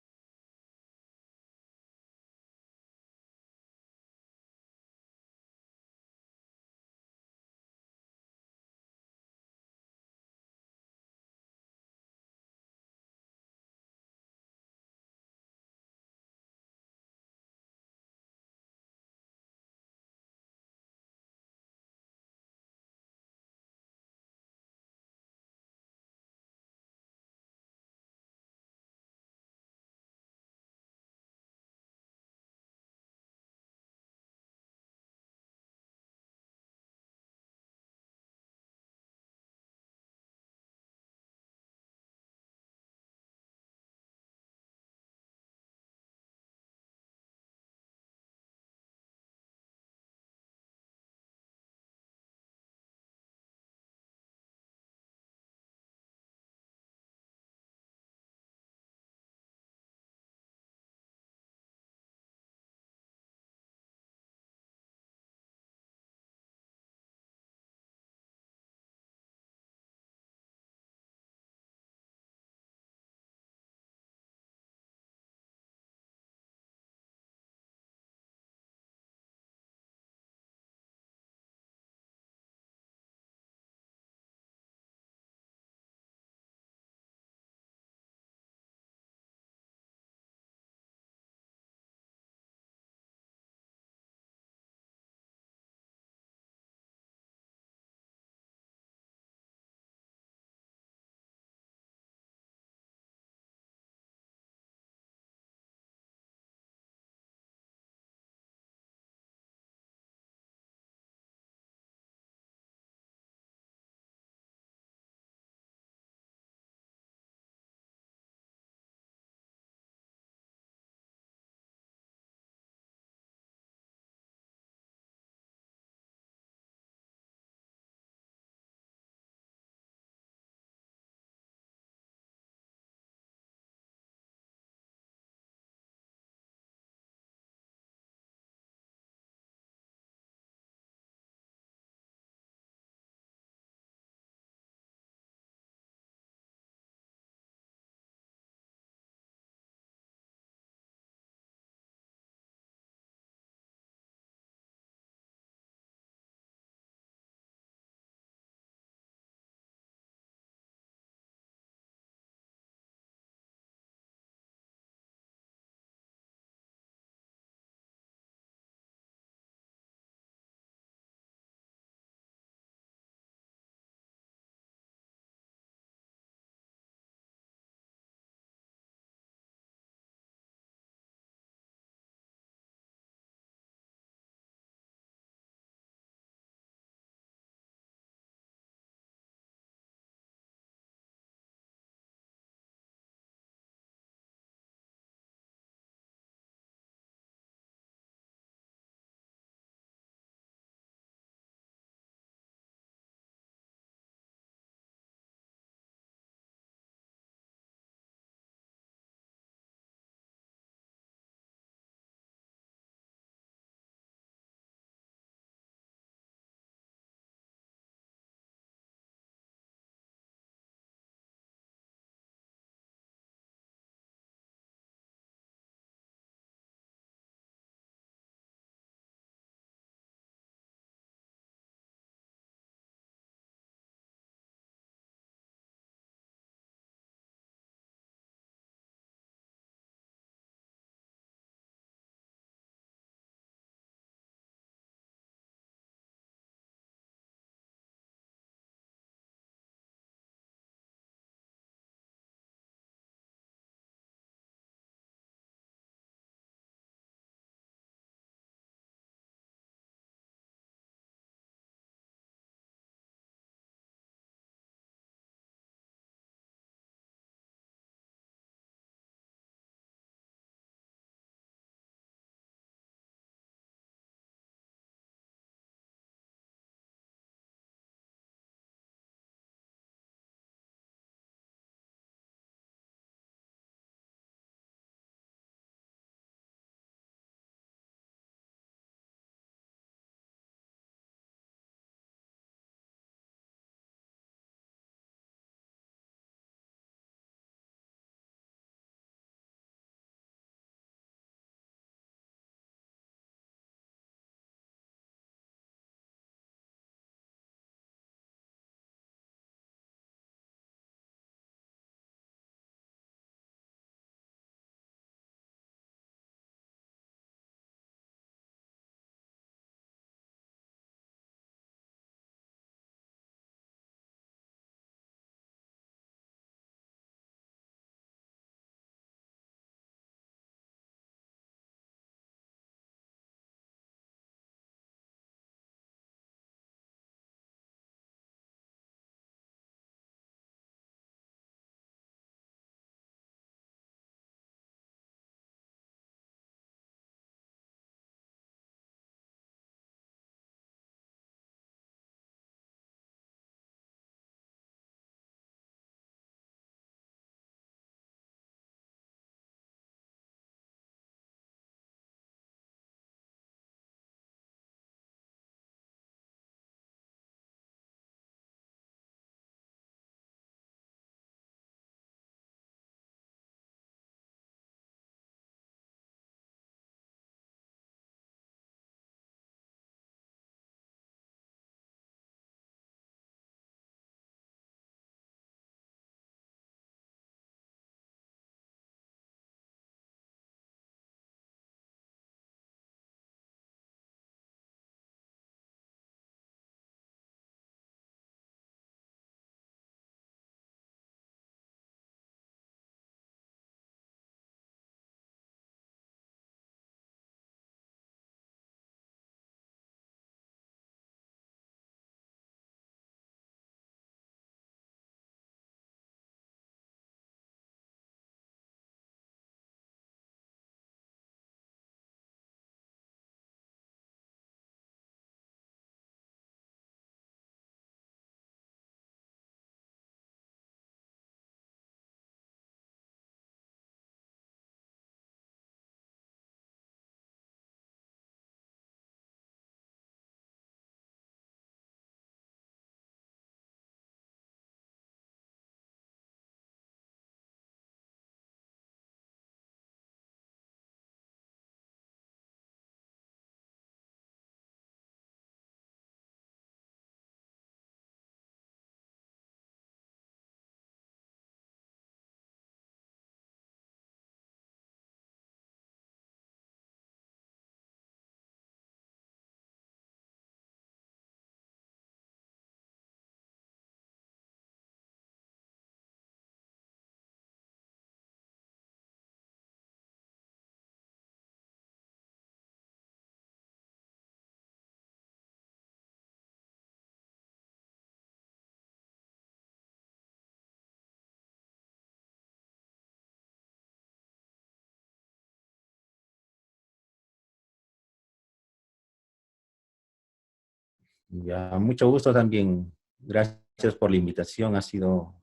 Ya, mucho gusto también. Gracias por la invitación. Ha sido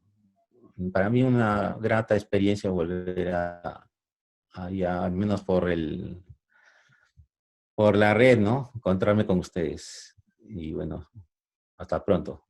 para mí una grata experiencia volver ya, al menos por la red, ¿no? Encontrarme con ustedes. Y bueno, hasta pronto.